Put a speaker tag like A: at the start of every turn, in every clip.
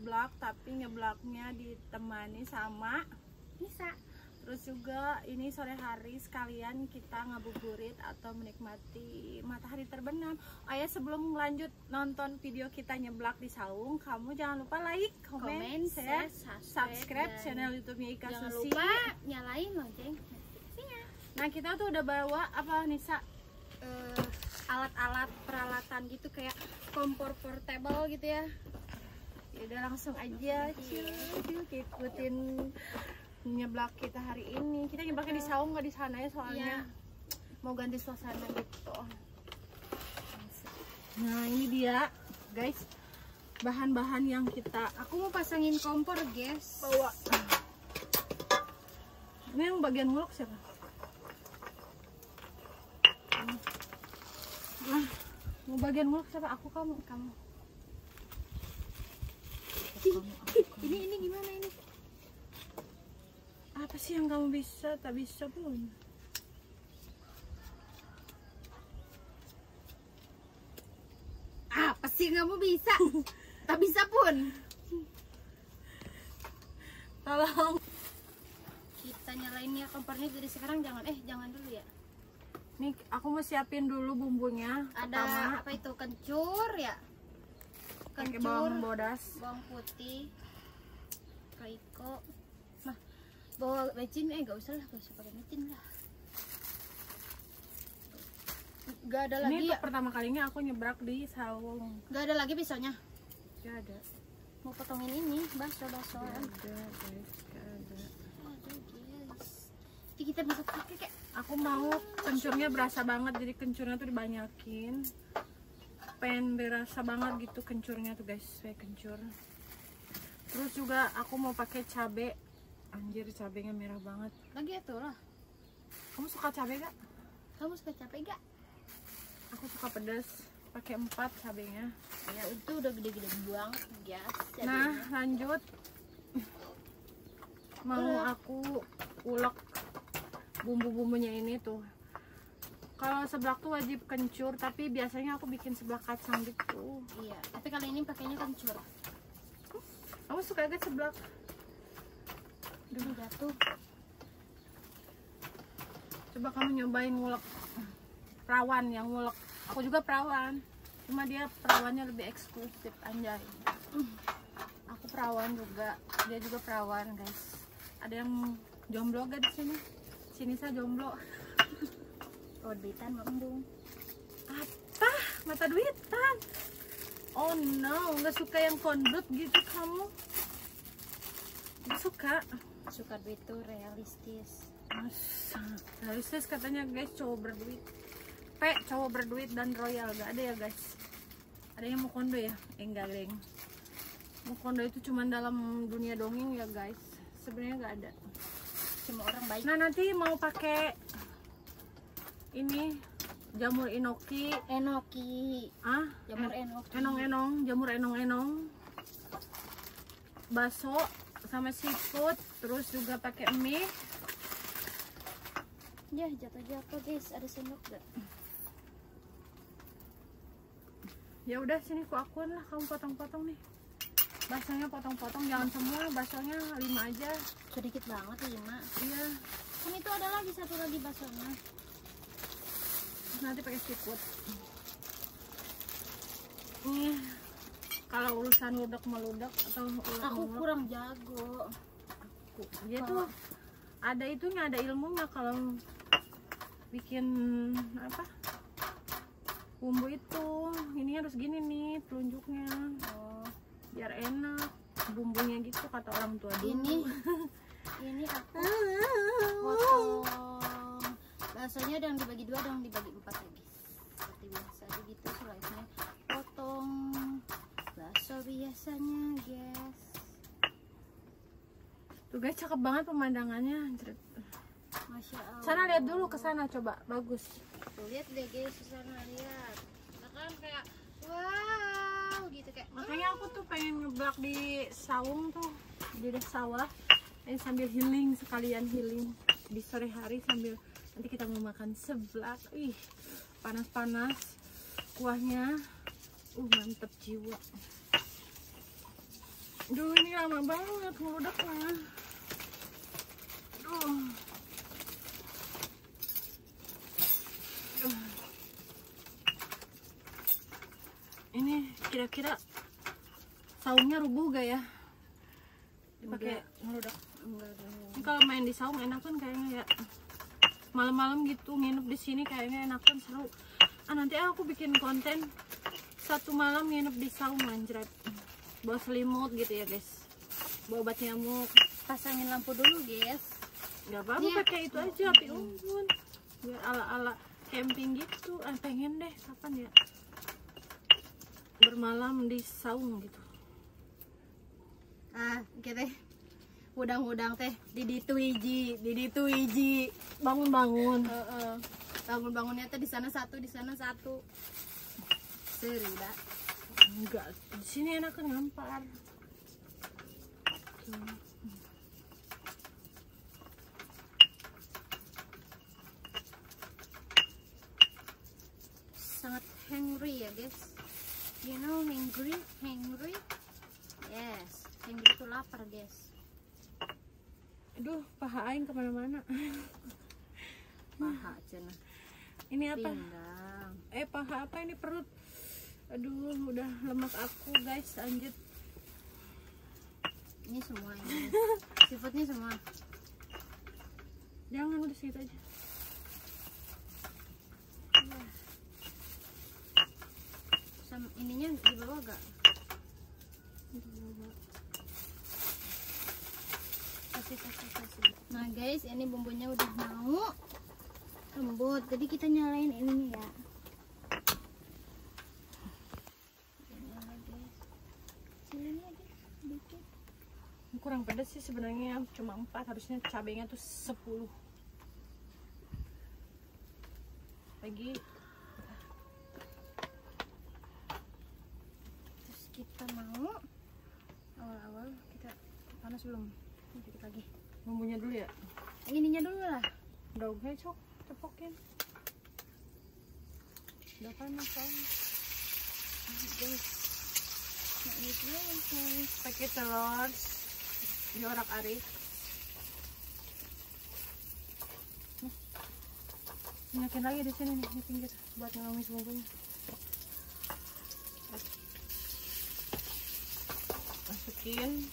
A: nyeblak, tapi nyeblaknya ditemani sama Nisa. Terus juga ini sore hari sekalian kita ngabuburit atau menikmati matahari terbenam. Ayah, sebelum lanjut nonton video kita nyeblak di saung, kamu jangan lupa like, komen, share, subscribe channel YouTube-nya Ika
B: Jangan
A: Susi.
B: lupa nyalain lonceng notifikasinya.
A: Nah, kita tuh udah bawa apa, Nisa? Alat-alat peralatan gitu, kayak kompor portable gitu ya. Ya udah langsung aja ikutin nyeblak kita hari ini. Kita nyeblaknya di saung, nggak di sana ya, soalnya mau ganti suasana gitu. Nah, ini dia guys bahan-bahan yang kita,
B: Aku mau pasangin kompor, guys.
A: bawa. Ini yang bagian ngulek siapa? Nah, mau bagian ngulek siapa? Aku, kamu.
B: Ini gimana ini?
A: Apa sih yang kamu bisa, tak bisa pun?
B: Apa sih kamu bisa? Tak bisa pun.
A: Tolong.
B: Kita nyalain ya kompornya dari sekarang, jangan dulu ya.
A: Nih, aku mau siapin dulu bumbunya.
B: Ada
A: Pertama,
B: apa itu? Kencur ya?
A: pakai
B: Kencur,
A: bawang bodas.
B: bawang putih, kaiko. Nah, bawa mecin gak usah pakai mecin lah. Gak ada lagi
A: Ini
B: ya?
A: untuk pertama kalinya aku nyebrak di saung.
B: Gak ada lagi pisaunya?
A: Gak ada.
B: Mau potongin ini, bakso.
A: Gak ada, guys. Gak ada.
B: Aduh, guys. Jadi kita bisa pakai kayak
A: Aku mau kencurnya berasa banget, jadi kencurnya tuh dibanyakin. Pengen berasa banget gitu kencurnya tuh guys, kayak kencur. Terus juga aku mau pakai cabe. Anjir, cabenya merah banget.
B: lagi itu lah.
A: Kamu suka cabe gak?
B: Kamu suka capek gak?
A: Aku suka pedas. Pakai 4 cabenya.
B: Ya itu udah gede-gede buang, guys.
A: Nah, lanjut. Mau aku ulek bumbu-bumbunya ini tuh. Kalau seblak tuh wajib kencur, tapi biasanya aku bikin seblak kacang gitu.
B: Iya, tapi kali ini pakainya kencur.
A: Kamu suka gak seblak?
B: Dulu jatuh.
A: Coba kamu nyobain ngulek perawan yang ngulek. Aku juga perawan, cuma dia perawannya lebih eksklusif, anjay. Aku perawan juga, dia juga perawan guys. Ada yang jomblo gak di sini? Sini saya jomblo.
B: Oh, duitan embung.
A: Apa? Mata duitan? Oh no, nggak suka yang kondut gitu kamu? Nggak suka?
B: Suka duit tuh realistis.
A: Masa? Realistis katanya guys, cowok berduit. Cowok berduit dan royal, gak ada ya guys? Ada yang mau kondo ya? Enggak geng. Mau kondo itu cuma dalam dunia dongeng ya guys. Sebenarnya nggak ada.
B: Cuma orang baik.
A: Nah, nanti mau pakai ini jamur enoki.
B: Jamur enoki.
A: Enong-enong, jamur enong-enong. Bakso sama seafood, terus juga pakai mie.
B: Ya, jatuh guys. Ada sendok gak?
A: Ya udah, sini akuan lah, kamu potong-potong nih. Baksonya potong-potong, jangan semua, baksonya 5 aja.
B: Sedikit banget 5.
A: Iya.
B: Kan itu ada lagi satu lagi baksonya.
A: Terus nanti pakai seafood. Nih, kalau urusan ludak meludak atau ulek
B: Aku
A: ngulek,
B: kurang jago.
A: dia tuh ada itunya, ada ilmunya kalau bikin apa bumbu itu. Ini harus gini nih telunjuknya.
B: Oh,
A: Biar enak bumbunya gitu kata orang tua dulu.
B: ini aku potong baksonya, ada yang dibagi 2, ada yang dibagi 4 ya guys. Seperti biasa begitu slice-nya. Potong bakso biasanya guys.
A: Tuh guys, cakep banget pemandangannya.
B: Masya Allah.
A: Sana lihat dulu, ke sana coba, bagus.
B: Tuh, lihat deh guys, ke sana lihat. Nah, kan kayak wow gitu kayak.
A: Makanya aku tuh pengen ngeblak di saung tuh, di sawah. Ini sambil healing, sekalian healing di sore hari sambil nanti kita mau makan seblak. Ih, panas-panas kuahnya. Mantep jiwa. Duh, ini lama banget ngeludaknya. Duh. Ini kira-kira saungnya rubuh gak ya? Dipakai ngeludak.
B: Enggak dong.
A: Ini kalau main di saung enakan kayaknya ya. Malam-malam gitu nginep di sini kayaknya enakan, seru. Nanti aku bikin konten 1 malam nginep di saung anjret. Bawa selimut gitu ya guys. Bawa obat nyamuk.
B: Pasangin lampu dulu guys.
A: Gak apa-apa pakai itu aja api unggun. Biar ala-ala camping gitu. Pengen deh kapan ya bermalam di saung gitu.
B: Kita udang-udang teh diditu hiji
A: Bangun-bangun.
B: bangun-bangunnya teh di sana satu seri dah.
A: Enggak, di sini enakan ngampar.
B: Sangat hungry ya guys. You know hungry? Yes, hungry itu lapar guys.
A: Aduh, paha aing kemana-mana.
B: Paha cenah.
A: Ini apa?
B: Pinggang.
A: Paha apa ini, perut? Aduh, udah lemak aku guys, lanjut.
B: Ini semua ini. Seafoodnya semua.
A: Jangan, udah segitu aja.
B: Sama ininya di bawah gak? Kasih. Nah guys, ini bumbunya udah mau lembut, jadi kita nyalain ininya ya. Cilin lagi sedikit.
A: Kurang pedas sih sebenarnya, cuma 4, harusnya cabenya tuh 10. Lagi.
B: Terus kita mau awal-awal kita panas belum? Dikit lagi.
A: Bumbunya dulu ya.
B: Ininya dulu lah.
A: Daunnya cok, cepokin. Udah panas kan?
B: Guys. Nah ini dulu guys.
A: Pakai telur diorak-arik. Nyakin lagi di sini nih, di pinggir buat ngamis bumbunya. Masukin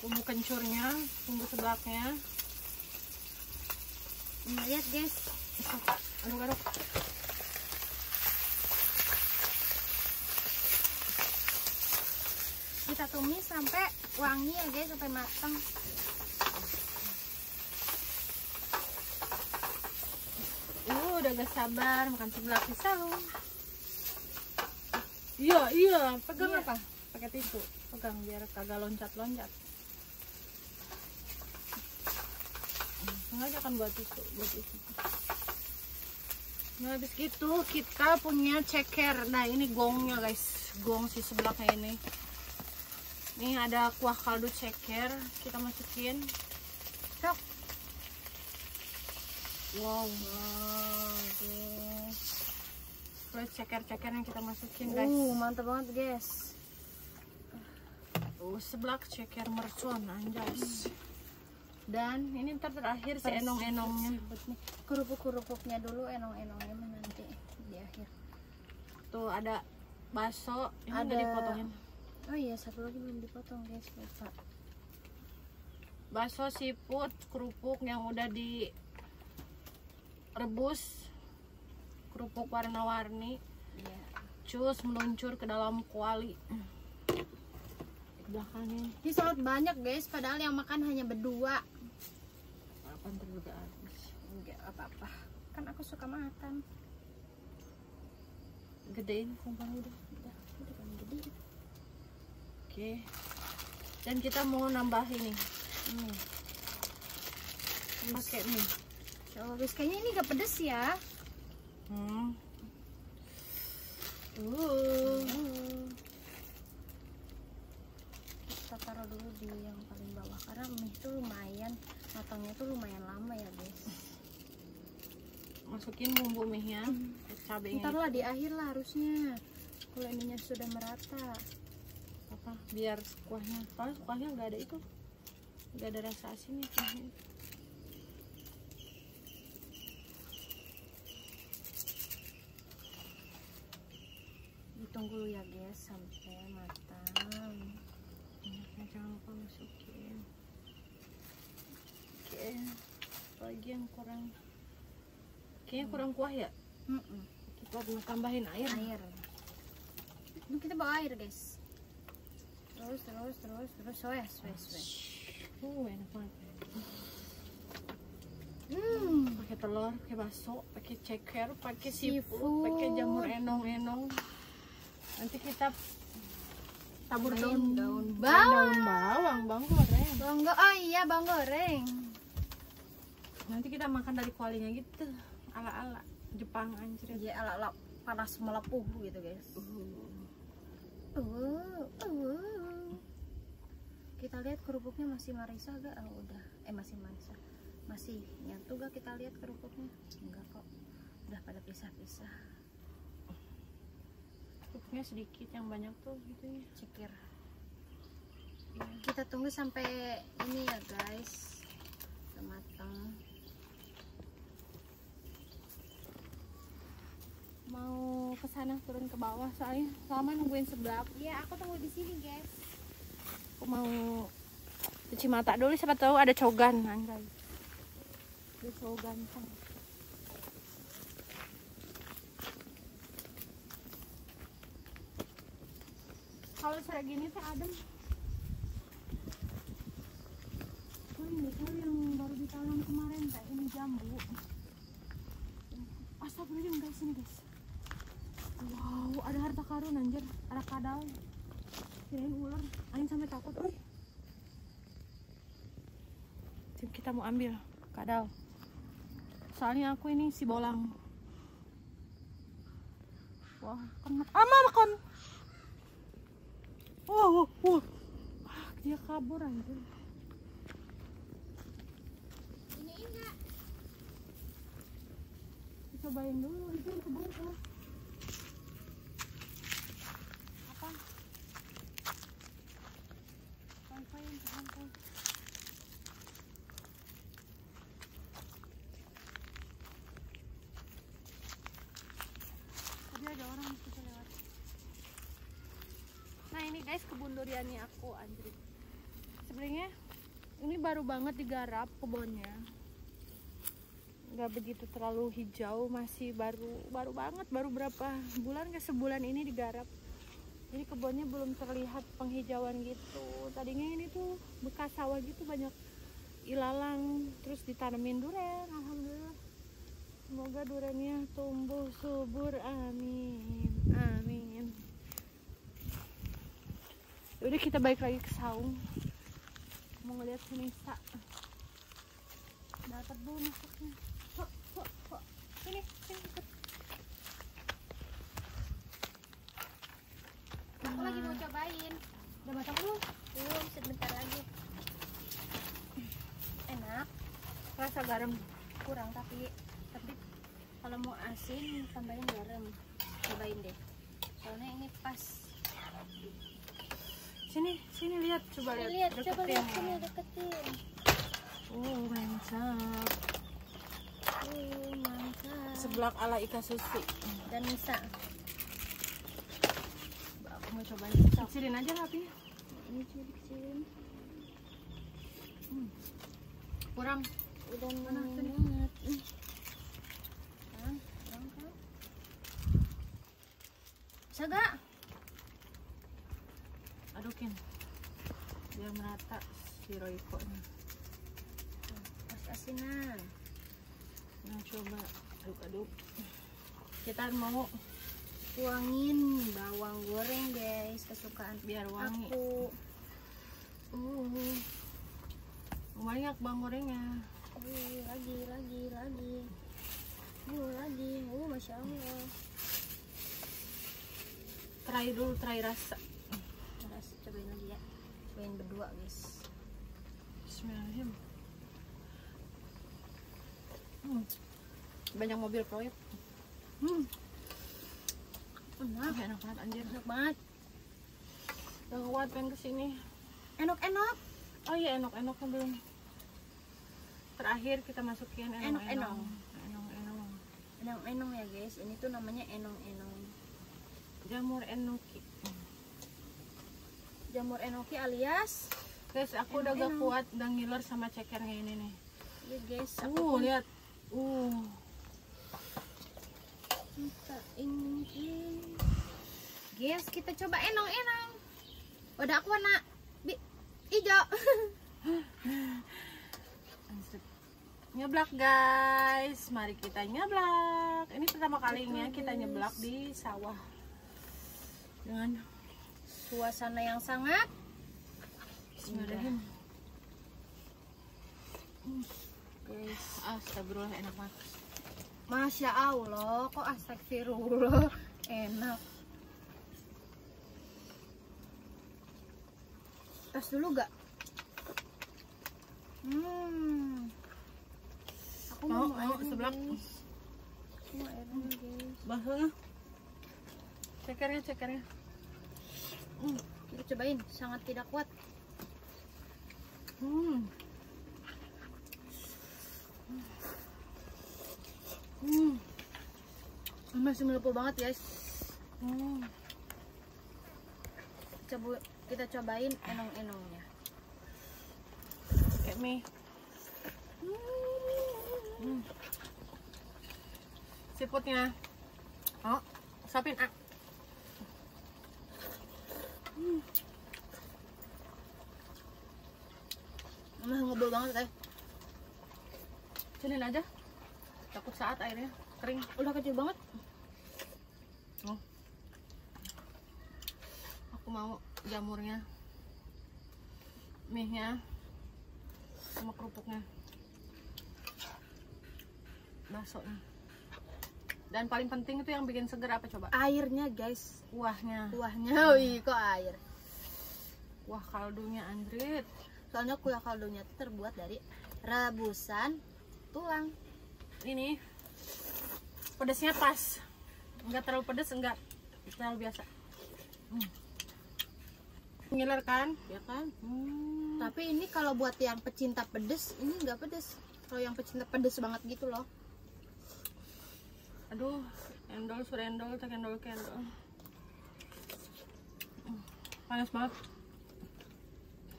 A: bumbu kencurnya, bumbu seblaknya.
B: Lihat guys.
A: Aduk-aduk.
B: Kita tumis sampai wangi ya guys, sampai matang.
A: Udah gak sabar makan seblak di saung. Iya, pegang
B: Iya.
A: apa? Pakai tisu, pegang biar kagak loncat-loncat. Sengaja kan buat tisu. Nah habis gitu kita punya ceker. Nah ini gongnya guys, gong si seblaknya ini. Ini ada kuah kaldu ceker, kita masukin. Cok. Wow, guys. Terus ceker-ceker yang kita masukin guys.
B: Mantap banget guys.
A: Seblak ceker mercon anjas. Dan ini ntar terakhir si enong-enongnya.
B: Kerupuk-kerupuknya dulu, enong-enongnya nanti di akhir.
A: Tuh ada bakso, ini
B: Ada.
A: udah dipotongin.
B: Oh iya, satu lagi belum dipotong guys, lupa.
A: Bakso siput, kerupuk yang udah direbus, kerupuk warna-warni.
B: Iya.
A: Cus meluncur ke dalam kuali. Belakangnya
B: Ini sangat banyak guys, padahal yang makan hanya berdua.
A: apa ntar udah habis.
B: Enggak apa-apa, kan aku suka makan.
A: Gedein kumpang udah.
B: Udah kan gede.
A: Oke. Dan kita mau nambah ini. Pakai mie.
B: Oh guys, kayaknya ini gak pedes ya. Kita taruh dulu di yang paling bawah karena mie itu lumayan matangnya tuh lumayan lama ya guys.
A: Masukin bumbu mie-nya, cabenya.
B: Ntar lah di akhir lah harusnya, kalau ininya sudah merata.
A: kenapa? Biar kuahnya, soalnya kuahnya nggak ada itu, nggak ada rasa asinnya kuahnya.
B: Ditunggu dulu ya guys sampai matang.
A: Minyaknya jangan lupa masukin. Oke, apalagi yang kurang, kayaknya kurang kuah ya. Kita tambahin air.
B: Ini kita bawa air guys. Terus. Wes.
A: Enak banget. Pakai telur, pakai bakso, pakai ceker, pakai seafood, pakai jamur enong. Nanti kita tabur daun bawang, bawang goreng.
B: Oh iya, bawang goreng.
A: Nanti kita makan dari kualinya gitu, ala-ala Jepang anjir.
B: Ya ala-ala panas melepuh gitu guys. Kita lihat kerupuknya masih Marisa gak? Oh, udah. Masih Marisa. Masih nyatu gak kita lihat kerupuknya? Enggak kok. Udah pada pisah-pisah.
A: Kerupuknya sedikit, yang banyak tuh gitunya.
B: Cikir. Kita tunggu sampai ini ya guys. Matang.
A: Mau kesana turun ke bawah soalnya lama nungguin seblak.
B: Iya, aku tunggu di sini guys.
A: Aku mau cuci mata dulu, siapa tahu ada cogan anjay. Ada cogan kan. Kalau sore gini teh adem. Ini yang baru ditanam kemarin kayak ini jambu. Astagfirullahaladzim guys, ini guys. Wow, ada harta karun anjir, ada kadal. Kirain ular, Aing sampai takut. Tim kita mau ambil kadal. Soalnya aku ini si bolang. Wah, kena. Makan. Wah. Dia kabur anjir.
B: Ini enggak.
A: Cobain dulu, itu kebun kan. Apa? Sampai. Tadi ada orang kita lewat. Nah ini guys kebun duriannya aku anjir. Sebenarnya ini baru banget digarap kebunnya. Nggak begitu terlalu hijau, masih baru banget, baru berapa bulan, ke sebulan ini digarap. Jadi kebunnya belum terlihat penghijauan gitu. Tadinya ini tuh bekas sawah gitu, banyak ilalang, terus ditanemin durian. Alhamdulillah, semoga duriannya tumbuh subur, amin. Udah kita balik lagi ke saung, mau ngeliat Nisa. Dapat dulu masuknya. Sini ikut.
B: Aku lagi mau cobain.
A: Udah matang belum?
B: Belum, sebentar lagi. Enak.
A: Rasa garam
B: Kurang tapi kalau mau asin tambahin garam. Cobain deh. Soalnya ini pas.
A: Sini lihat, coba lihat.
B: Coba lihat sini, deketin.
A: Mantap.
B: Mantap.
A: Seblak ala Ika Susi
B: Dan Nisa.
A: Aku mau cobain. Kecilin aja apinya.
B: Ini kecilin.
A: Kurang.
B: Udah
A: Mana
B: banget. Kan? Bisa gak?
A: Adukin biar merata si Royco-nya.
B: Pas asinan.
A: Nah coba aduk-aduk. Kita mau
B: Tuangin bawang goreng guys, kesukaan
A: biar wangi.
B: aku.
A: Banyak bawang gorengnya.
B: Lagi. Masya Allah.
A: Try rasa.
B: Cobain lagi ya. Cobain berdua guys.
A: Bismillahirrahmanirrahim. Banyak mobil proyek.
B: Enak
A: Enak banget anjir.
B: banget.
A: Gak kuat pengen kesini.
B: Enok-enok.
A: Oh iya, enok-enoknya belum. Terakhir kita masukin
B: Enok-enok.
A: Enong-enong.
B: Enong-enong ya guys, ini tuh namanya enong-enong.
A: Jamur enoki.
B: Jamur enoki alias
A: Guys, aku udah gak kuat, udah ngiler sama cekernya ini nih.
B: ya guys, aku
A: Lihat.
B: Kita ingin. Guys, kita coba enong-enong. Udah aku warna hijau.
A: Nyeblak guys, mari kita nyeblak. Ini pertama kalinya kita nyeblak di sawah dengan
B: Suasana yang sangat
A: Bismillahirrahmanirrahim. Guys, astagfirullah, enak banget.
B: Masya Allah, kok astagfirullah enak. Tas dulu gak? Aku mau air
A: seblak.
B: guys. Mau air guys.
A: Bahasanya cekernya.
B: Kita cobain, sangat tidak kuat. Masih melepuh banget guys. Kita cobain enong-enongnya.
A: Kayak mie. Siputnya. Oh, suapin ah.
B: Ngebul banget
A: Cunin aja. Takut saat airnya kering.
B: Udah kecil banget.
A: Oh. Aku mau jamurnya, mie-nya, sama kerupuknya, baksonya. Dan paling penting itu yang bikin seger apa coba?
B: Airnya guys.
A: Kuahnya.
B: Wih, kok air.
A: Kuah kaldunya anjrit.
B: Soalnya kuah kaldunya itu terbuat dari rebusan tulang.
A: Ini pedasnya pas, nggak terlalu pedas, nggak terlalu biasa. Ngiler kan?
B: Ya kan? Tapi ini kalau buat yang pecinta pedes, ini nggak pedes. Kalau yang pecinta pedes banget gitu loh.
A: Aduh, endol surendol, tak endol kendol. Panas banget.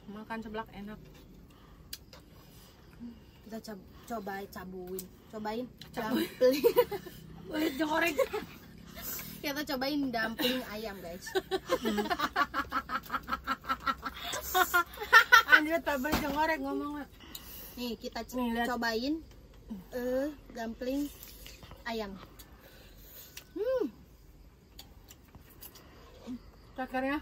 A: Makan seblak enak.
B: Kita cobain
A: Cabuin.
B: dumpling.
A: Boleh jengoreng.
B: Kita cobain dumpling ayam guys.
A: Anjir, tak boleh jengoreng ngomongnya.
B: Nih kita
A: Nih, lihat.
B: cobain dumpling ayam.
A: Cakarnya.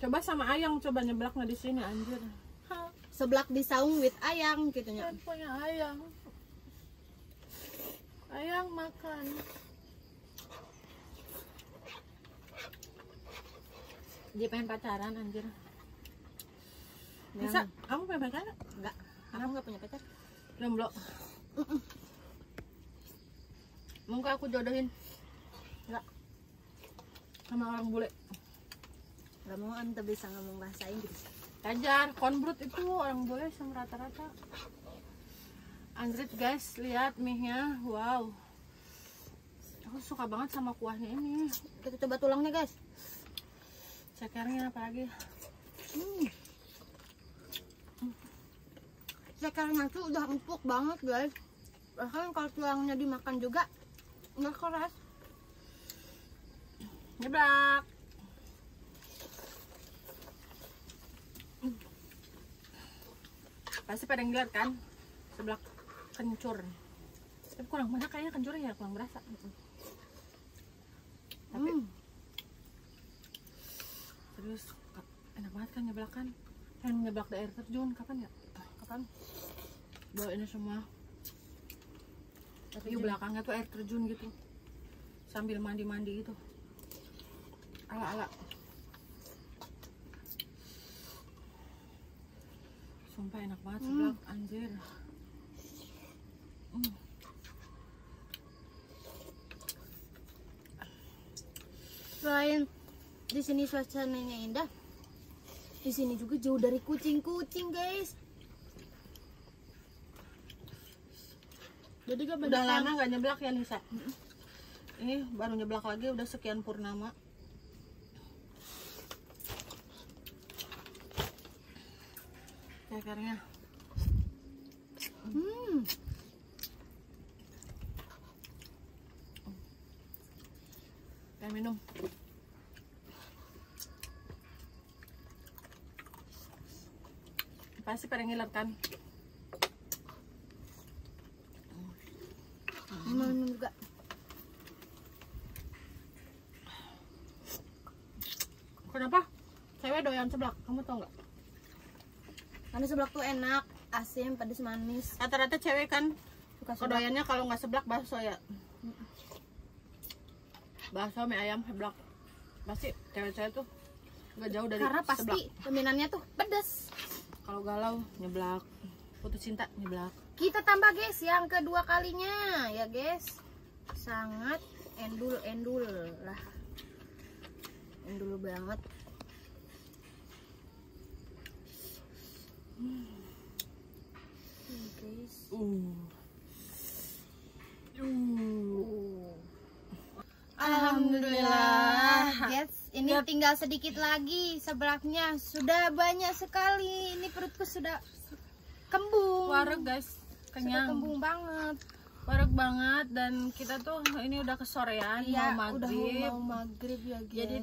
A: Coba sama ayam, coba nyeblaknya di sini anjir.
B: Seblak di saung with ayam gitu nya.
A: Kan punya ayam. Ayam makan. Dia pengen pacaran anjir. Bisa? Kamu pengen pacaran?
B: Enggak, aku nggak punya pacar.
A: Jomblo. Mungkin aku jodohin. Enggak. Sama orang bule.
B: Gak mau, anda bisa ngomong bahasa Inggris.
A: Ajar, konbrut itu orang bule sama rata-rata. Anjrit guys, lihat mie-nya. Wow. Aku suka banget sama kuahnya ini.
B: Kita coba tulangnya guys.
A: Cekernya apalagi.
B: Cekernya tuh udah empuk banget guys. Bahkan kalau tulangnya dimakan juga nggak keras.
A: Nyeblak. Pasti pada ngeliat kan seblak kencur. Tapi kurang banyak kayaknya kencurnya ya, kurang berasa. Tapi serius enak banget kan nyeblakan. Pengen nyeblak di air terjun kapan ya?
B: Kapan?
A: Bawa ini semua. Tapi di belakangnya tuh air terjun gitu. Sambil mandi-mandi gitu. Ala-ala. Sumpah enak banget seblak, anjir.
B: Selain di sini suasananya indah, di sini juga jauh dari kucing-kucing, guys.
A: Jadi udah lama gak nyeblak ya Nisa. Ini baru nyeblak lagi udah sekian purnama. Cekernya. Kayak minum. Pasti pada ngiler kan?
B: Minum juga.
A: Kenapa? Cewek doyan seblak, kamu tau nggak?
B: Karena seblak tuh enak, asin, pedas, manis.
A: Rata-rata cewek kan
B: Suka seblak.
A: doyannya kalau nggak seblak bakso ya. Bakso, mie ayam, seblak. Pasti cewek-cewek tuh nggak jauh dari
B: Karena pasti
A: seblak.
B: dominannya tuh pedas.
A: Kalau galau nyeblak, putus cinta nyeblak.
B: Kita tambah guys yang kedua kalinya ya guys. Sangat endul lah. Endul banget. Guys. Alhamdulillah. Guys, ini tinggal sedikit lagi seblaknya. Sudah banyak sekali. Ini perutku sudah kembung.
A: Wareg guys,
B: Sudah
A: kenyang.
B: kembung banget.
A: Wareg banget dan kita tuh ini udah kesorean
B: Iya,
A: mau
B: udah
A: maghrib.
B: mau maghrib ya guys.
A: Jadi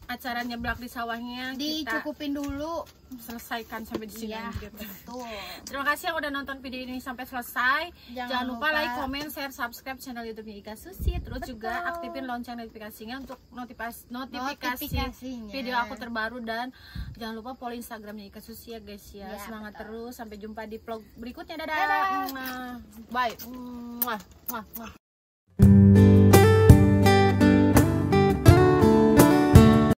A: acara nyeblak di sawahnya kita
B: dicukupin dulu.
A: selesaikan sampai di sini
B: Iya,
A: gitu.
B: betul.
A: Terima kasih yang udah nonton video ini sampai selesai. Jangan lupa like, comment, share, subscribe channel YouTube-nya Ika Susi. Terus juga aktifin lonceng notifikasinya untuk notifikasi video aku terbaru, dan jangan lupa follow Instagramnya Ika Susi ya guys ya.
B: Ya,
A: Semangat
B: betul.
A: terus, sampai jumpa di vlog berikutnya. Dadah.
B: Dadah.
A: Bye.